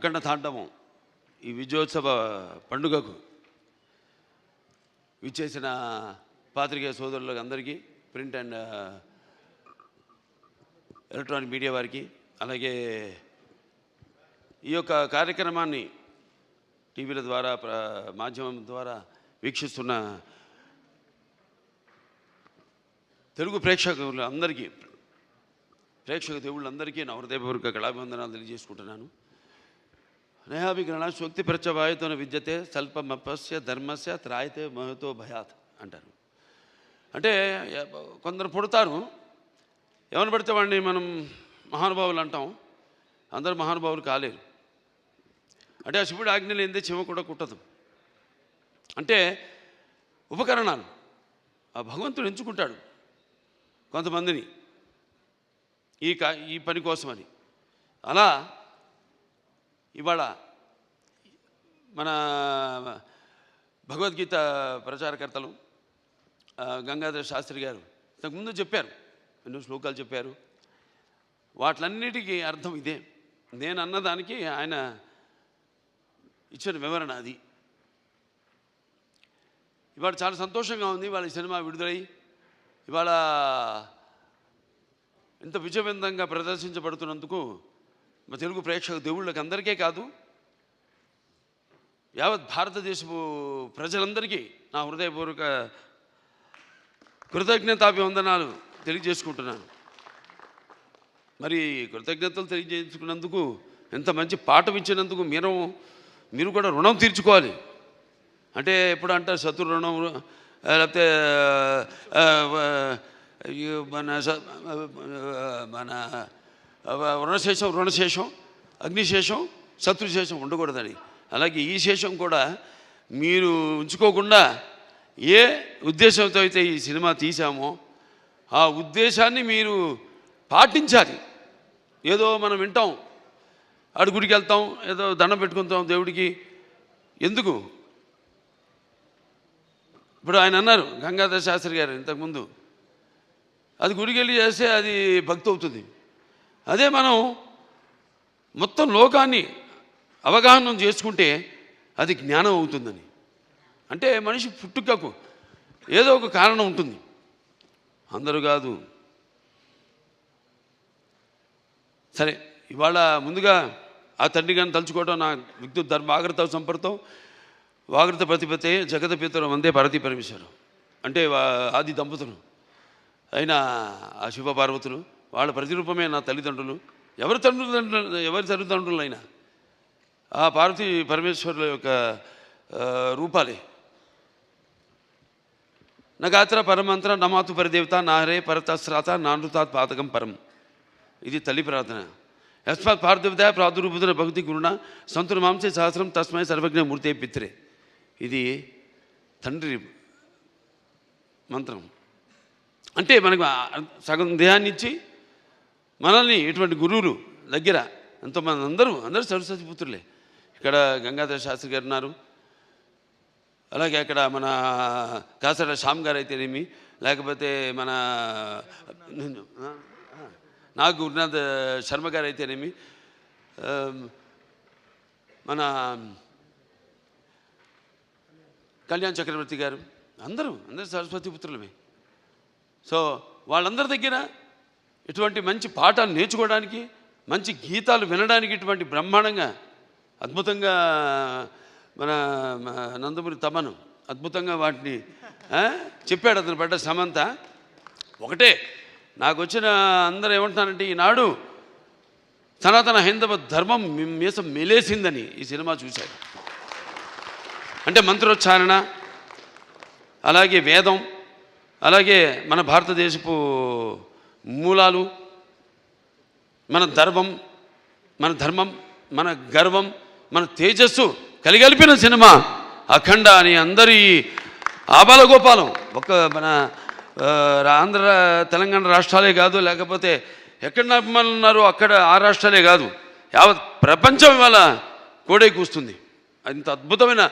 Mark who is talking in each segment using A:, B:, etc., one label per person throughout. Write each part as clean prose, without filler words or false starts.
A: అఖండ తాండవం ఈ విజయోత్సవ పండుగకు విచ్చేసిన పాత్రికేయ సోదరులకు అందరికీ, ప్రింట్ అండ్ ఎలక్ట్రానిక్ మీడియా వారికి, అలాగే ఈ యొక్క కార్యక్రమాన్ని టీవీల ద్వారా మాధ్యమం ద్వారా వీక్షిస్తున్న తెలుగు ప్రేక్షకులందరికీ, ప్రేక్షక దేవుళ్ళందరికీ నా హృదయపూర్వక కళాభివందనాలు తెలియజేసుకుంటున్నాను. నయాభిగ్రహణ శక్తి ప్రత్యవాయుతోన విద్యతే స్వల్పమపస్య ధర్మస్య త్రాయతే మహతో భయాత్ అంటారు. అంటే కొందరు పుడతారు, ఎవరిని పడితే వాడిని మనం మహానుభావులు అంటాం. అందరూ మహానుభావులు కాలేరు. అంటే ఆ శివుడు ఆజ్ఞ లేనిదే చెమ కూడా కుట్టదు. అంటే ఉపకరణాలు ఆ భగవంతుడు ఎంచుకుంటాడు కొంతమందిని ఈ పని కోసమని. అలా ఇవాళ మన భగవద్గీత ప్రచారకర్తలు గంగాధర శాస్త్రి గారు ఇంతకుముందు చెప్పారు, ఎన్నో శ్లోకాలు చెప్పారు. వాటిలన్నిటికీ అర్థం ఇదే. నేను అన్నదానికి ఆయన ఇచ్చిన వివరణ అది. ఇవాళ చాలా సంతోషంగా ఉంది. ఇవాళ ఈ సినిమా విడుదలై ఇవాళ ఇంత విజయవంతంగా ప్రదర్శించబడుతున్నందుకు మా తెలుగు ప్రేక్షక దేవుళ్ళకి అందరికీ కాదు, యావత్ భారతదేశపు ప్రజలందరికీ నా హృదయపూర్వక కృతజ్ఞతాభివందనాలు తెలియజేసుకుంటున్నాను. మరి కృతజ్ఞతలు తెలియజేసుకున్నందుకు, ఎంత మంచి పాఠం ఇచ్చినందుకు మీరు కూడా రుణం తీర్చుకోవాలి. అంటే ఎప్పుడు అంటారు శత్రు రుణం, లేకపోతే మన రుణశేషం అగ్నిశేషం శత్రుశేషం ఉండకూడదని. అలాగే ఈ శేషం కూడా మీరు ఉంచుకోకుండా ఏ ఉద్దేశంతో అయితే ఈ సినిమా తీసామో ఆ ఉద్దేశాన్ని మీరు పాటించాలి. ఏదో మనం వింటాం, గుడికి వెళ్తాం, ఏదో దండం పెట్టుకుంటాం దేవుడికి, ఎందుకు? ఇప్పుడు ఆయన అన్నారు గంగాధర శాస్త్రి గారు ఇంతకుముందు, అది గుడికి వెళ్ళి చేస్తే అది భక్తి అవుతుంది. అదే మనం మొత్తం లోకాన్ని అవగాహన చేసుకుంటే అది జ్ఞానం అవుతుందని. అంటే మనిషి పుట్టుకకు ఏదో ఒక కారణం ఉంటుంది, అందరూ కాదు. సరే, ఇవాళ ముందుగా ఆ తండ్రి గారిని తలుచుకోవడం నా విద్యుత్ ధర్మాగ్రత సంపర్తం వాగ్రత ప్రతిపతే జగత పితరం వందే పార్వతీ పరమేశ్వరం. అంటే ఆది దంపతులు అయిన ఆ శివ పార్వతులు, వాళ్ళ ప్రతిరూపమే నా తల్లిదండ్రులు. ఎవరి తల్లిదండ్రులైనా ఆ పార్వతీ పరమేశ్వరుల యొక్క రూపాలే. నగాత్ర పరమంత్ర నమాతు పరిదేవత నాహరే పరతస్రాత నానృతాత్ పాతకం పరం. ఇది తల్లి ప్రార్థన. యస్మాత్ పార్థివత ప్రాదురూపుతున్న భక్తి గురుణ సంతుల మాంసే సహస్రం తస్మై సర్వజ్ఞ మూర్తే పిత్రే. ఇది తండ్రి మంత్రం. అంటే మనకు సగం దేహాన్ని ఇచ్చి మనల్ని ఇటువంటి గురువులు దగ్గర ఎంతోమంది, అందరూ సరస్వతి పుత్రులే. ఇక్కడ గంగాధర శాస్త్రి గారు ఉన్నారు, అలాగే అక్కడ మన కాసర శ్యామ్ గారు అయితేనేమి, లేకపోతే మన నాగ్ గురునాథ్ శర్మ గారు అయితేనేమి, మన కళ్యాణ్ చక్రవర్తి గారు, అందరూ సరస్వతి పుత్రులమే. సో వాళ్ళందరి దగ్గర ఇటువంటి మంచి పాఠాలు నేర్చుకోవడానికి, మంచి గీతాలు వినడానికి ఇటువంటి బ్రహ్మాండంగా అద్భుతంగా మన నందమూరి తమను అద్భుతంగా వాటిని చెప్పాడు. అతను పడ్డ శ్రమంత ఒకటే. నాకు వచ్చిన అందరూ ఏమంటున్నారంటే, ఈనాడు సనాతన హైందవ ధర్మం మీసం మెలేసిందని ఈ సినిమా చూశారు. అంటే మంత్రోచ్చారణ, అలాగే వేదం, అలాగే మన భారతదేశపు మూలాలు, మన ధర్మం, మన గర్వం, మన తేజస్సు కలిగలిపిన సినిమా అఖండ అని అందరి ఆబాలగోపాలం. మన ఆంధ్ర తెలంగాణ రాష్ట్రాలే కాదు, లేకపోతే ఎక్కడ అభిమానులు ఉన్నారో అక్కడ ఆ రాష్ట్రాలే కాదు, యావత్ ప్రపంచం ఇవాళ కోడై కూస్తుంది. అంత అద్భుతమైన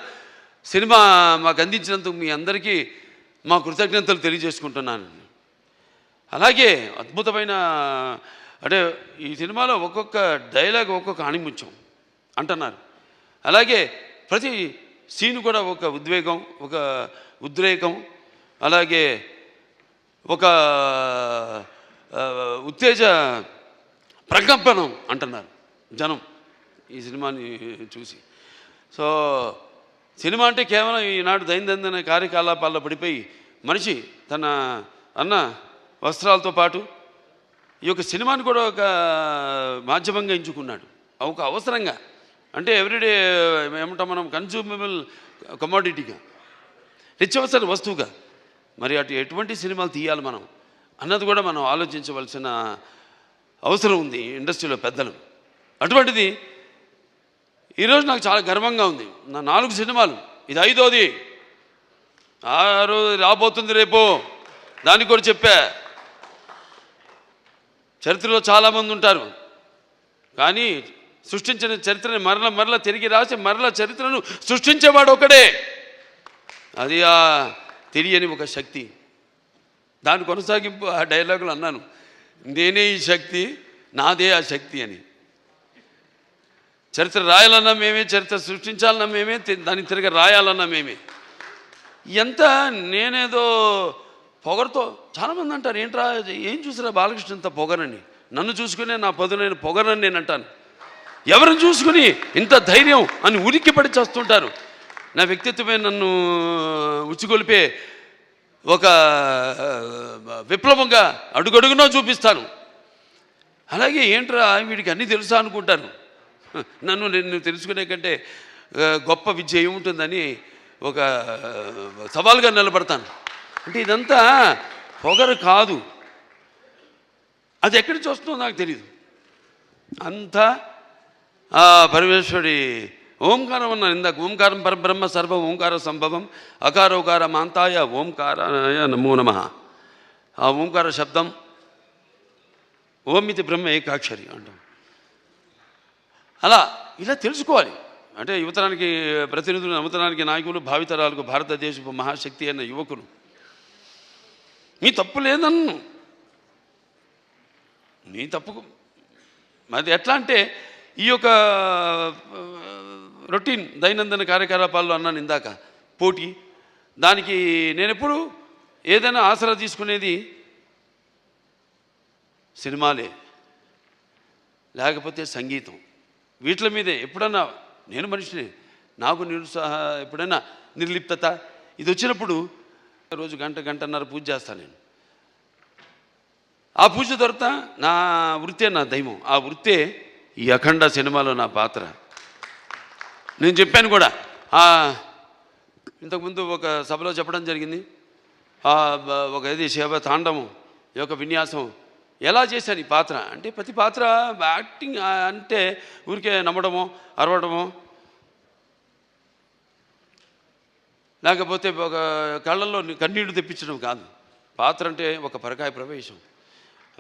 A: సినిమా మాకు అందించినందుకు మీ అందరికీ మా కృతజ్ఞతలు తెలియజేసుకుంటున్నాను. అలాగే అద్భుతమైన, అంటే ఈ సినిమాలో ఒక్కొక్క డైలాగ్ ఒక్కొక్క ఆణిముత్యం. అంటున్నారు. అలాగే ప్రతి సీన్ కూడా ఒక ఉద్వేగం, ఒక ఉద్రేకం, అలాగే ఒక ఉత్తేజ ప్రకంపనం అంటున్నారు జనం ఈ సినిమాని చూసి. సో సినిమా అంటే కేవలం ఈనాడు దైనందిన కార్యకలాపాల్లో పడిపోయి మనిషి తన అన్న వస్త్రాలతో పాటు ఈ యొక్క సినిమాని కూడా ఒక మాధ్యమంగా ఎంచుకున్నాడు, ఒక అవసరంగా. అంటే ఎవ్రీడే ఏమంటాం మనం, కన్జ్యూమబుల్ కమోడిటీగా, నిత్యవసర వస్తువుగా. మరి ఎటువంటి సినిమాలు తీయాలి మనం అన్నది కూడా మనం ఆలోచించవలసిన అవసరం ఉంది ఇండస్ట్రీలో పెద్దలు. అటువంటిది ఈరోజు నాకు చాలా గర్వంగా ఉంది. నా 4 సినిమాలు, ఇది 5వది, 6 రాబోతుంది రేపు, దానికి కూడా చెప్పా. చరిత్రలో చాలామంది ఉంటారు, కానీ సృష్టించిన చరిత్రని మరల తిరిగి రాసి మరల చరిత్రను సృష్టించేవాడు ఒకడే. అది ఆ తెలియని ఒక శక్తి. దాని కొనసాగింపు ఆ డైలాగులు అన్నాను, నేనే ఈ శక్తి, నాదే ఆ శక్తి అని. చరిత్ర రాయాలన్నా మేమే, చరిత్ర సృష్టించాలన్నా మేమే, దాన్ని తిరిగి రాయాలన్నా మేమే. ఎంత నేనేదో పొగరుతో, చాలామంది అంటారు, ఏంట్రా ఏం చూసిరా బాలకృష్ణ ఇంత పొగరని. నన్ను చూసుకునే నా పదునైన పొగరని నేను అంటాను. ఎవరిని చూసుకుని ఇంత ధైర్యం అని ఉలిక్కిపడి చేస్తుంటారు. నా వ్యక్తిత్వమే నన్ను ఉచ్చిగొలిపే ఒక విప్లవంగా అడుగడుగునా చూపిస్తాను. అలాగే ఏంట్రా వీడికి అన్నీ తెలుసా అనుకుంటాను. నేను తెలుసుకునే కంటే గొప్ప విద్య ఏముంటుందని ఒక సవాల్గా నిలబడతాను. అంటే ఇదంతా పొగరు కాదు, అది ఎక్కడి నుంచి వస్తుందో నాకు తెలియదు. అంతా ఆ పరమేశ్వరుడి ఓంకారం అన్నాను ఇందాక. ఓంకారం పరబ్రహ్మ సర్వ ఓంకార సంభవం అకారోకార మాంతాయ ఓంకారాయ నమో నమః. ఆ ఓంకార శబ్దం ఓమితి బ్రహ్మ ఏకాక్షరి అంటాం. అలా ఇలా తెలుసుకోవాలి. అంటే యువతరానికి ప్రతినిధులు, నవతరానికి నాయకులు, భావితరాలకు భారతదేశపు మహాశక్తి అయిన యువకులు, మీ తప్పు లేదన్ను, నీ తప్పుకు అది ఎట్లా అంటే ఈ యొక్క రొటీన్ దైనందిన కార్యకలాపాల్లో అన్నాను ఇందాక, పోటీ, దానికి నేను ఎప్పుడు ఏదైనా ఆసరా తీసుకునేది సినిమాలే, లేకపోతే సంగీతం. వీటి మీదే ఎప్పుడన్నా నేను మనిషిని, నాకు ఎప్పుడైనా నిర్లిప్తత ఇది వచ్చినప్పుడు రోజు గంటన్నర పూజ చేస్తాను నేను. ఆ పూజ తర్వాత నా వృత్తే నా దైవం. ఆ వృత్తే ఈ అఖండ సినిమాలో నా పాత్ర. నేను చెప్పాను కూడా, ఇంతకుముందు ఒక సభలో చెప్పడం జరిగింది. ఒక ఇది శివ తాండవం యొక్క విన్యాసం ఎలా చేశాను ఈ పాత్ర అంటే, ప్రతి పాత్ర యాక్టింగ్ అంటే ఊరికే నమ్మడమో అరవడమో, లేకపోతే ఒక కళ్ళల్లో కన్నీళ్లు తెప్పించడం కాదు. పాత్ర అంటే ఒక పరకాయ ప్రవేశం.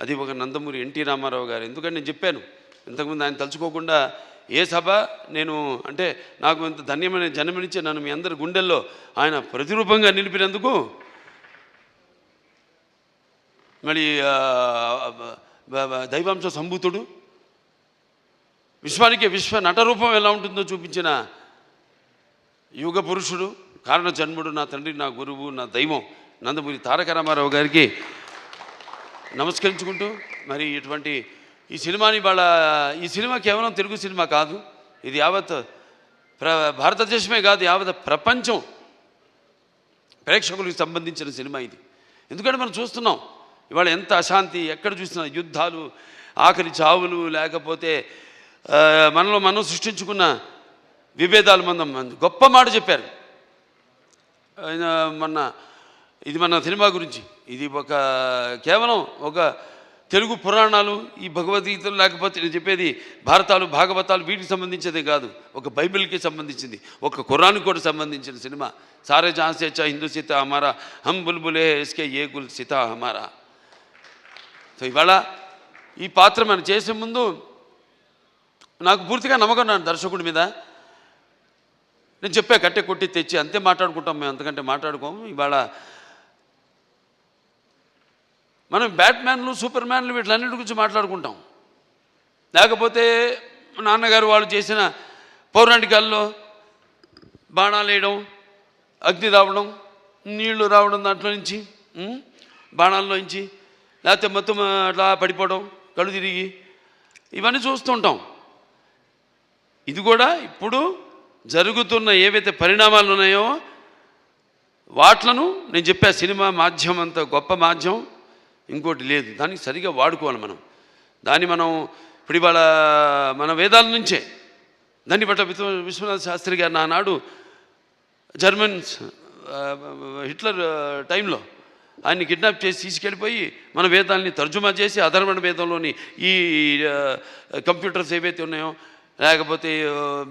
A: అది ఒక నందమూరి ఎన్టీ రామారావు గారు. ఎందుకంటే నేను చెప్పాను ఇంతకుముందు, ఆయన తలుచుకోకుండా ఏ సభ నేను అంటే నాకు ఇంత ధన్యమైన జన్మనిచ్చే నన్ను మీ అందరి గుండెల్లో ఆయన ప్రతిరూపంగా నిలిపినందుకు, మరి దైవాంశ సంభూతుడు, విశ్వానికి విశ్వ నటరూపం ఎలా ఉంటుందో చూపించిన యుగ పురుషుడు, కారణ జన్ముడు, నా తండ్రి, నా గురువు, నా దైవం నందమూరి తారక రామారావు గారికి నమస్కరించుకుంటూ, మరి ఇటువంటి ఈ సినిమాని ఈ సినిమా కేవలం తెలుగు సినిమా కాదు, ఇది యావత్ భారతదేశమే కాదు, యావత్ ప్రపంచం ప్రేక్షకులకు సంబంధించిన సినిమా ఇది. ఎందుకంటే మనం చూస్తున్నాం ఇవాళ ఎంత అశాంతి, ఎక్కడ చూసినా యుద్ధాలు, ఆఖరి చావులు, లేకపోతే మనలో మనం సృష్టించుకున్న విభేదాలు. గొప్ప మాట చెప్పారు ఆయన ఇది మన సినిమా గురించి. ఇది కేవలం ఒక తెలుగు పురాణాలు, ఈ భగవద్గీతలు, లేకపోతే నేను చెప్పేది భారతాలు, భాగవతాలు, వీటికి సంబంధించేదే కాదు, ఒక బైబిల్కి సంబంధించింది, ఒక ఖురాన్కి కూడా సంబంధించిన సినిమా. సారే జహాన్ సే అచ్చా హిందూ సీతా హమారా, హమ్ బుల్బులే ఇస్కే ఏ గుల్ సీతా హమారా. సో ఇవాళ ఈ పాత్ర మనం చేసే ముందు నాకు పూర్తిగా నమ్మకం నా దర్శకుడి మీద. నేను చెప్పా, కట్టె కొట్టి తెచ్చి అంతే మాట్లాడుకుంటాం మేము, అంతకంటే మాట్లాడుకోము. ఇవాళ మనం బ్యాట్మ్యాన్లు, సూపర్ మ్యాన్లు, వీటిలన్నిటి గురించి మాట్లాడుకుంటాం. లేకపోతే నాన్నగారు వాళ్ళు చేసిన పౌరాణికాల్లో బాణాలు వేయడం, అగ్ని రావడం, నీళ్లు రావడం, దాంట్లో నుంచి బాణాల్లో నుంచి, లేకపోతే మొత్తం అట్లా పడిపోవడం, కళ్ళు తిరిగి, ఇవన్నీ చూస్తుంటాం. ఇది కూడా ఇప్పుడు జరుగుతున్న ఏవైతే పరిణామాలు ఉన్నాయో వాట్లను నేను చెప్పా. సినిమా మాధ్యమం అంత గొప్ప మాధ్యమం ఇంకోటి లేదు. దానికి సరిగా వాడుకోవాలి మనం. దాన్ని మనం ఇప్పుడు ఇవాళ మన వేదాల నుంచే దాన్ని బట్ట విశ్వనాథ శాస్త్రి గారు నానాడు జర్మన్స్ హిట్లర్ టైంలో ఆయన్ని కిడ్నాప్ చేసి తీసుకెళ్ళిపోయి మన వేదాలని తర్జుమా చేసి అధర్వణ వేదంలోని ఈ కంప్యూటర్స్ ఏవైతే ఉన్నాయో, లేకపోతే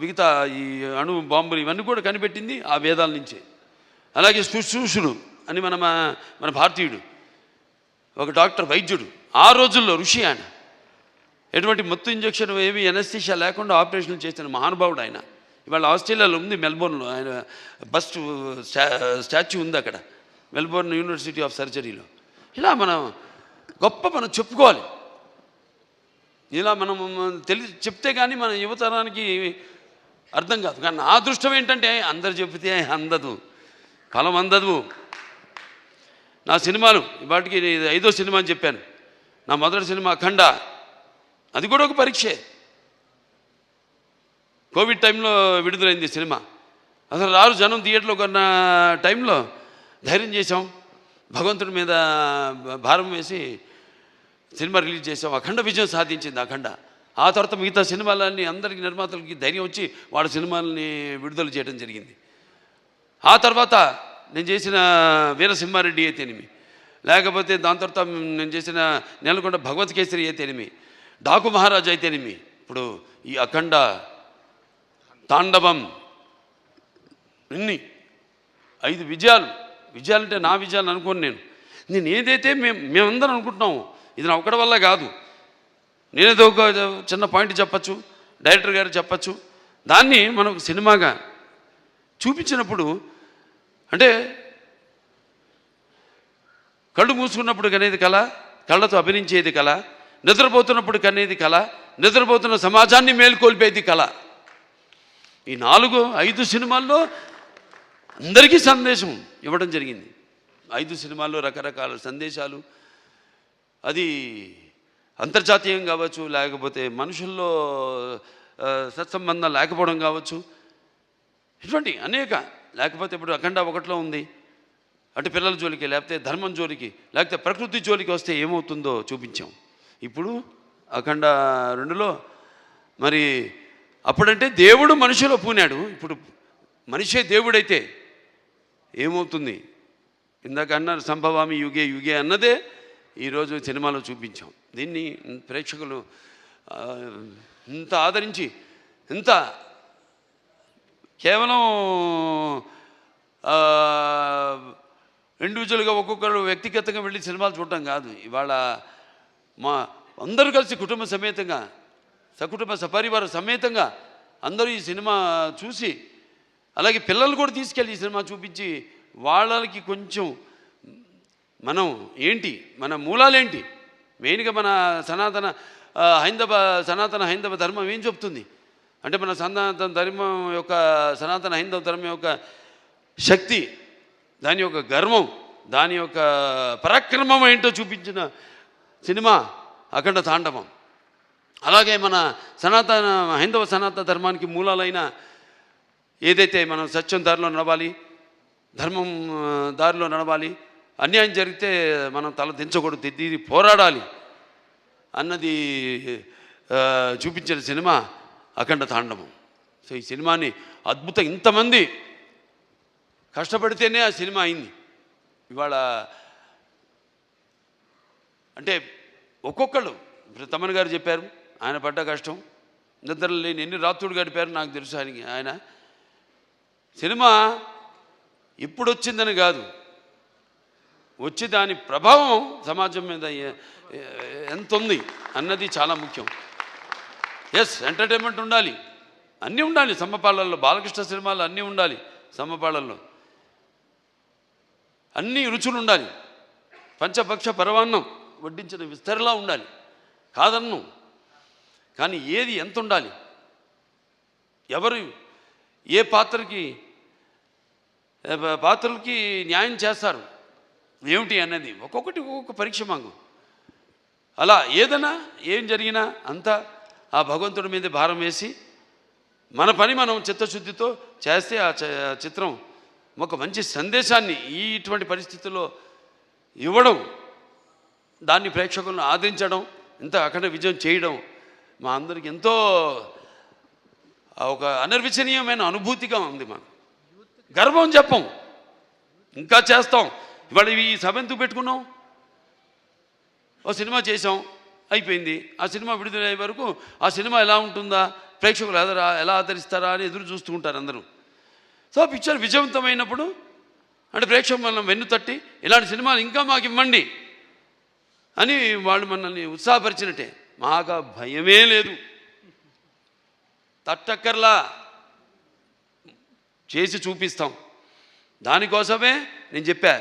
A: మిగతా ఈ అణు బాంబులు ఇవన్నీ కూడా కనిపెట్టింది ఆ వేదాల నుంచే. అలాగే శుశ్రూషుడు అని మన భారతీయుడు ఒక డాక్టర్, వైద్యుడు, ఆ రోజుల్లో ఋషి ఆయన. ఎటువంటి మత్తు ఇంజక్షన్ ఏమి ఎనస్థీషియా లేకుండా ఆపరేషన్లు చేసిన మహానుభావుడు ఆయన. ఇవాళ ఆస్ట్రేలియాలో ఉంది, మెల్బోర్న్లో ఆయన బస్ట్ స్టాచ్యూ ఉంది అక్కడ, మెల్బోర్న్ యూనివర్సిటీ ఆఫ్ సర్జరీలో. ఇలా మనం చెప్పుకోవాలి. ఇలా మనం చెప్తే కానీ మన యువతరానికి అర్థం కాదు. కానీ నా అదృష్టం ఏంటంటే అందరు చెప్తే అందదు, ఫలం అందదు. నా సినిమాలు వాటికి 5వ సినిమా అని చెప్పాను. నా మొదటి సినిమా అఖండ, అది కూడా ఒక పరీక్షే. కోవిడ్ టైంలో విడుదలైంది సినిమా. అసలు రారు జనం థియేటర్లో కొన్న టైంలో ధైర్యం చేసాం, భగవంతుడి మీద భారం వేసి సినిమా రిలీజ్ చేసాం. అఖండ విజయం సాధించింది అఖండ. ఆ తర్వాత మిగతా సినిమాలన్నీ అందరికీ నిర్మాతలకి ధైర్యం వచ్చి వాళ్ళ సినిమాలని విడుదల చేయడం జరిగింది. ఆ తర్వాత నేను చేసిన వీరసింహారెడ్డి అయితేనేమి, లేకపోతే దాని తర్వాత నేను చేసిన నెలకొండ భగవత్ కేసరి అయితేనేమి, డాకు మహారాజు అయితేనేమి, ఇప్పుడు ఈ అఖండ, తాండవం, ఇన్ని 5 విజయాలంటే నా విజయాలు అనుకోను. నేను ఏదైతే మేమందరం అనుకుంటున్నాము ఇది నా ఒక్కడి వల్ల కాదు. నేనేదో ఒక చిన్న పాయింట్ చెప్పచ్చు, డైరెక్టర్ గారు చెప్పచ్చు, దాన్ని మనం సినిమాగా చూపించినప్పుడు అంటే కళ్ళు మూసుకున్నప్పుడు కనేది కళ, కళ్ళతో అభినయించేది కళ, నిద్రపోతున్నప్పుడు కనేది కళ, నిద్రపోతున్న సమాజాన్ని మేల్కొల్పేది కళ. ఈ 4-5 సినిమాల్లో అందరికీ సందేశం ఇవ్వడం జరిగింది. 5 సినిమాల్లో రకరకాల సందేశాలు. అది అంతర్జాతీయం కావచ్చు, లేకపోతే మనుషుల్లో సత్సంబంధం లేకపోవడం కావచ్చు, ఇటువంటి అనేక. లేకపోతే ఇప్పుడు అఖండ 1లో ఉంది, అటు పిల్లల జోలికి, లేకపోతే ధర్మం జోలికి, లేకపోతే ప్రకృతి జోలికి వస్తే ఏమవుతుందో చూపించాం. ఇప్పుడు అఖండ 2లో మరి అప్పుడంటే దేవుడు మనిషిలో పూనాడు, ఇప్పుడు మనిషే దేవుడైతే ఏమవుతుంది? ఇందాక అన్నారు సంభవామి యుగే యుగే అన్నదే ఈరోజు సినిమాలో చూపించాం. దీన్ని ప్రేక్షకులు ఇంత ఆదరించి, ఇంత కేవలం ఇండివిజువల్గా ఒక్కొక్కరు వ్యక్తిగతంగా వెళ్ళి సినిమాలు చూడటం కాదు. ఇవాళ మా అందరూ కలిసి కుటుంబ సమేతంగా, సకుటుంబ సపరివార సమేతంగా అందరూ ఈ సినిమా చూసి, అలాగే పిల్లలు కూడా తీసుకెళ్ళి ఈ సినిమా చూపించి వాళ్ళకి కొంచెం మనం ఏంటి, మన మూలాలేంటి, మెయిన్గా మన సనాతన హైందవ ధర్మం ఏం చెప్తుంది అంటే, మన సనాతన ధర్మం యొక్క, సనాతన హైందవ ధర్మం యొక్క శక్తి, దాని యొక్క గర్వం, దాని యొక్క పరాక్రమం ఏంటో చూపించిన సినిమా అఖండ తాండవం. అలాగే మన హైందవ సనాతన ధర్మానికి మూలాలైన ఏదైతే మనం సత్యం దారిలో నడవాలి, ధర్మం దారిలో నడవాలి, అన్యాయం జరిగితే మనం తల దించకూడదు, తిరిగి పోరాడాలి అన్నది చూపించిన సినిమా అఖండ తాండవం. సో ఈ సినిమాని అద్భుతం, ఇంతమంది కష్టపడితేనే ఆ సినిమా అయింది. ఇవాళ అంటే ఒక్కొక్కళ్ళు, ఇప్పుడు తమన్ గారు చెప్పారు ఆయన పడ్డ కష్టం, నిద్ర లేని ఎన్ని రాత్రులు గడిపారు నాకు తెలుసు. ఆయన సినిమా ఇప్పుడు వచ్చిందని కాదు, వచ్చి దాని ప్రభావం సమాజం మీద ఎంత ఉంది అన్నది చాలా ముఖ్యం. ఎస్, ఎంటర్టైన్మెంట్ ఉండాలి, అన్నీ ఉండాలి సమ్మపాళ్ళల్లో. బాలకృష్ణ సినిమాలు అన్నీ ఉండాలి సమ్మపాళ్ళల్లో, అన్ని రుచులు ఉండాలి. పంచపక్ష పరవాన్నం వడ్డించిన విస్తరలా ఉండాలి, కాదన్ను. కానీ ఏది ఎంత ఉండాలి, ఎవరు ఏ పాత్రలకి న్యాయం చేస్తారు ఏమిటి అన్నది ఒక్కొక్కటి ఒక్కొక్క పరీక్ష మాకు. అలా ఏదైనా ఏం జరిగినా అంతా ఆ భగవంతుడి మీద భారం వేసి మన పని మనం చిత్తశుద్ధితో చేస్తే ఆ చిత్రం ఒక మంచి సందేశాన్ని ఇటువంటి పరిస్థితుల్లో ఇవ్వడం, దాన్ని ప్రేక్షకులను ఆదరించడం, ఇంత అఖండ విజయం చేయడం మా అందరికి ఎంతో ఒక అనిర్వచనీయమైన అనుభూతిగా ఉంది. మాకు గర్వం చెప్పం, ఇంకా చేస్తాం. ఇవాళ ఈ సభ ఎందుకు పెట్టుకున్నాం? ఓ సినిమా చేసాం, అయిపోయింది. ఆ సినిమా విడుదలయ్యే వరకు ఆ సినిమా ఎలా ఉంటుందా, ప్రేక్షకులు ఎలా ఆదరిస్తారా అని ఎదురు చూస్తూ ఉంటారు అందరూ. సో పిక్చర్ విజయవంతమైనప్పుడు అంటే ప్రేక్షకులు మనం వెన్ను తట్టి ఇలాంటి సినిమాలు ఇంకా మాకు ఇవ్వండి అని వాళ్ళు మనల్ని ఉత్సాహపరిచినట్టే. మాకు భయమే లేదు, తట్టక్కర్లా, చేసి చూపిస్తాం. దానికోసమే నేను చెప్పా,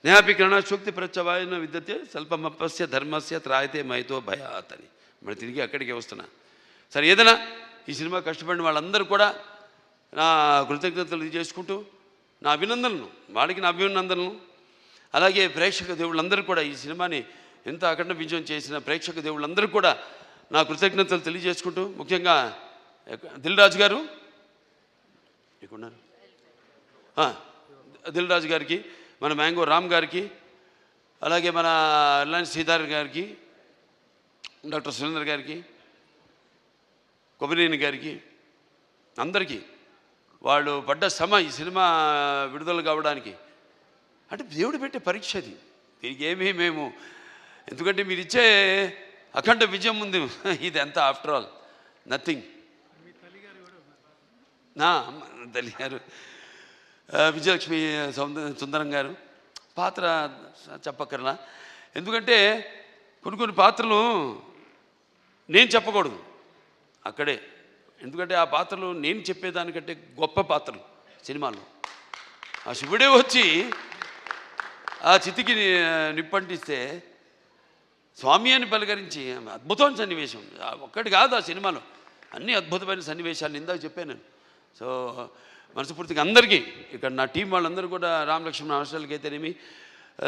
A: నేహాపి కిరణశోక్తి ప్రత్యవాయన విద్యతే స్వల్పమపస్య ధర్మస్య త్రాయతే మైతో భయాత్ అని. మరి తిరిగి అక్కడికే వస్తున్నా. సరే, ఏదైనా ఈ సినిమా కష్టపడిన వాళ్ళందరూ కూడా నా కృతజ్ఞతలు చేసుకుంటూ నా అభినందనలు, వాళ్ళకి నా అభినందనలు, అలాగే ప్రేక్షక దేవుళ్ళందరూ కూడా ఈ సినిమాని ఎంత అఖండ విజయం చేసిన ప్రేక్షక దేవుళ్ళందరూ కూడా నా కృతజ్ఞతలు తెలియజేసుకుంటూ, ముఖ్యంగా దిల్ రాజు గారు ఇక్కడున్నారు, దిల్ రాజు గారికి, మన మ్యాంగో రామ్ గారికి, అలాగే మన రిలయన్స్ శ్రీధర్ గారికి, డాక్టర్ సురేందర్ గారికి, కొబ్బరినేని గారికి, అందరికీ వాళ్ళు పడ్డ శ్రమ ఈ సినిమా విడుదల కావడానికి అంటే దేవుడు పెట్టే పరీక్ష అది. దీనికి ఏమీ మేము, ఎందుకంటే మీరు ఇచ్చే అఖండ విజయం ముందు ఇది ఎంత ఆఫ్టర్ ఆల్ నథింగ్. నా తల్లి గారు విజయలక్ష్మి సుందరం గారు పాత్ర చెప్పక్కర్లా, ఎందుకంటే కొన్ని పాత్రలు నేను చెప్పకూడదు అక్కడే, ఎందుకంటే ఆ పాత్రలు నేను చెప్పేదానికంటే గొప్ప పాత్రలు సినిమాలో. ఆ శివుడే వచ్చి ఆ చితికి నిప్పంటిస్తే స్వామి అని పలకరించి అద్భుతమైన సన్నివేశం ఒక్కటి కాదు, ఆ సినిమాలో అన్ని అద్భుతమైన సన్నివేశాలు ఇందాక చెప్పాను నేను. సో మనస్ఫూర్తిగా అందరికీ ఇక్కడ నా టీం వాళ్ళందరూ కూడా, రామలక్ష్మణ హాస్టల్కి అయితేనేమి,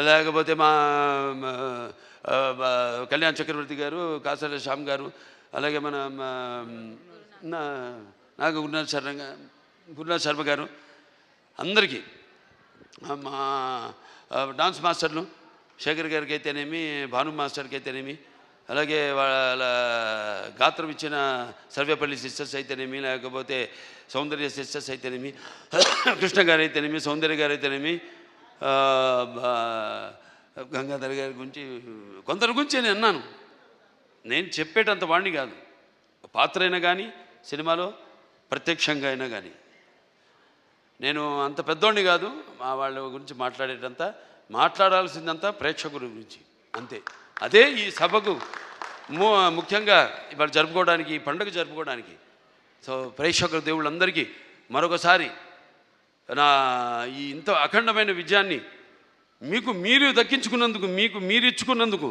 A: లేకపోతే మా కళ్యాణ్ చక్రవర్తి గారు, కాసాల శ్యామ్ గారు, అలాగే మన గురునాథ్ శర్మ గారు, అందరికీ, మా డాన్స్ మాస్టర్లు శేఖర్ గారికి అయితేనేమి, భాను మాస్టర్కి అయితేనేమి, అలాగే వాళ్ళ గాత్రం ఇచ్చిన సర్వేపల్లి సిస్టర్స్ అయితేనేమి, లేకపోతే సౌందర్య సిస్టర్స్ అయితేనేమి, కృష్ణ గారు అయితేనేమి, సౌందర్య గారు అయితేనేమి, గంగాధర్ గారి గురించి కొందరి గురించి నేను అన్నాను. నేను చెప్పేటంత వాడిని కాదు, పాత్ర అయినా కానీ సినిమాలో ప్రత్యక్షంగా అయినా కానీ నేను అంత పెద్దోడిని కాదు. మా వాళ్ళ గురించి మాట్లాడాల్సిందంతా ప్రేక్షకుల గురించి అంతే. అదే ఈ సభకు ముఖ్యంగా ఇవాళ జరుపుకోవడానికి, ఈ పండుగ జరుపుకోవడానికి. సో ప్రేక్షకుల దేవుళ్ళందరికీ మరొకసారి నా ఈ ఇంత అఖండమైన విజయాన్ని మీకు మీరు దక్కించుకున్నందుకు, మీకు మీరు ఇచ్చుకున్నందుకు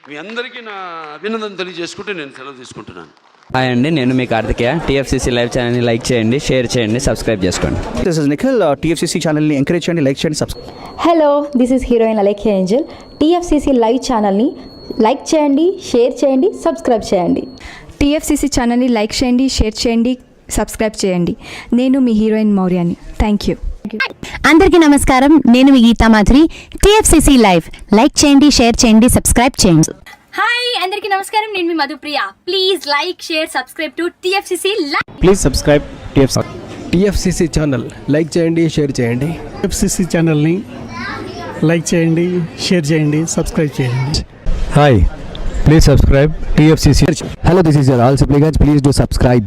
A: మీ అందరికీ నా అభినందన తెలియజేసుకుంటూ నేను సెలవు తీసుకుంటున్నాను.
B: హాయ్ అండి, నేను మీ కార్తికేయ. టీఎఫ్సీసీ లైవ్ ఛానల్ని లైక్ చేయండి, షేర్ చేయండి, సబ్స్క్రైబ్ చేసుకోండి.
C: This is Nikhil. టీఎఫ్సీసీ ఛానల్ని ఎంకరేజ్ చేయండి, లైక్ చేయండి, subscribe.
D: Hello, this is heroine Alekhya Angel. TFCC live ఛానల్ని లైక్ చేయండి, షేర్ చేయండి, సబ్స్క్రైబ్ చేయండి.
E: టీఎఫ్సీసీ ఛానల్ని లైక్ చేయండి, షేర్ చేయండి, సబ్స్క్రైబ్ చేయండి. నేను మీ హీరోయిన్ మౌర్యాని. Thank you.
F: అందరికీ నమస్కారం, నేను మీ Geetha Madhuri. TFCC live like చేయండి, షేర్ చేయండి, సబ్స్క్రైబ్ చేయండి.
G: హాయ్ అందరికీ నమస్కారం, నేను మీ Madhupriya. Please like, share, subscribe to TFCC live.
H: Please subscribe TFCC channel. Like చేయండి, షేర్ చేయండి.
I: టీఎఫ్సీసీ ఛానల్ని లైక్ చేయండి, షేర్ చేయండి, సబ్స్క్రైబ్ చేయండి.
H: Hi, please subscribe TFCC.
B: Hello, this is your all Sipligunj. Please do subscribe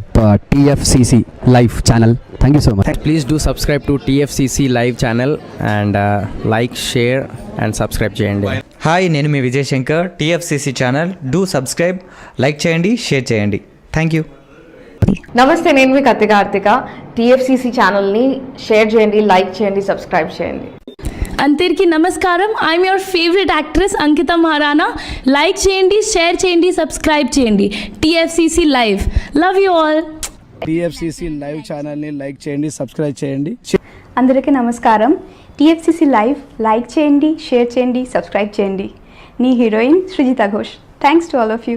B: TFCC live channel. Thank you so much.
H: Please do subscribe to TFCC live channel and like, share and subscribe చేయండి.
J: Hi, నేను మీ Vijay Shankar. TFCC channel do subscribe, like చేయండి, share చేయండి. Thank you.
K: నమస్తే, నేను మీ Karthika. TFCC ఛానల్ని share చేయండి, like చేయండి, సబ్స్క్రైబ్ చేయండి.
E: అందరికీ నమస్కారం. I'm your favourite actress Ankita Maharana. Like చేయండి, షేర్ చేయండి, సబ్స్క్రైబ్ చేయండి. TFCC live. Love you all.
I: TFCC live ఛానల్ని లైక్ చేయండి, సబ్స్క్రైబ్ చేయండి.
E: అందరికీ నమస్కారం. టీఎఫ్సిసి లైవ్ లైక్ చేయండి, షేర్ చేయండి, సబ్స్క్రైబ్ చేయండి. నీ heroine Srujitha Ghosh. Thanks to all of you.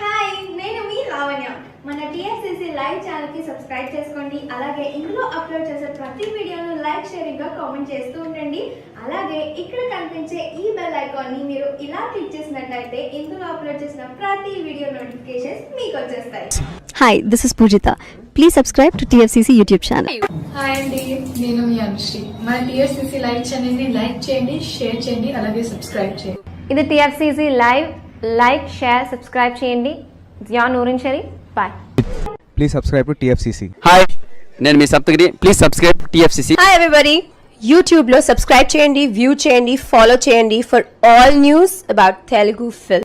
D: Hi, నేను మీ లావణ్య. మన టీఎఫ్సిసి లైవ్ ఛానల్కి సబ్స్క్రైబ్ చేసుకోండి. అలాగే ఇందులో అప్లోడ్ చేసే ప్రతి వీడియోను లైక్, షేరింగ్గా కామెంట్ చేస్తూ ఉండండి. అలాగే ఇక్కడ కనిపించే ఈ బెల్ ఐకాన్ని మీరు ఇలా క్లిక్ చేసినట్లయితే ఇందులో అప్లోడ్ చేసిన ప్రతి వీడియో నోటిఫికేషన్స్ మీకు వచ్చేస్తాయి.
E: Hi, this is Poojitha. Please subscribe to TFCC YouTube channel.
K: Hi అండి, నేను మీ అనుశ్రీ. మన టీఎఫ్సిసి లైవ్ ఛానల్ని లైక్ చేయండి, షేర్ చేయండి, అలాగే సబ్స్క్రైబ్ చేయండి.
G: ఇది TFCC live. Like, share, subscribe చేయండి. Zia Noorin Sharif. Bye.
C: Please subscribe to TFCC.
B: Hi, నేను మీ Saptagiri. Please subscribe TFCC.
F: Hi everybody, యూట్యూబ్లో సబ్స్క్రైబ్ చేయండి, వ్యూ చేయండి, ఫాలో చేయండి for all news about Telugu film.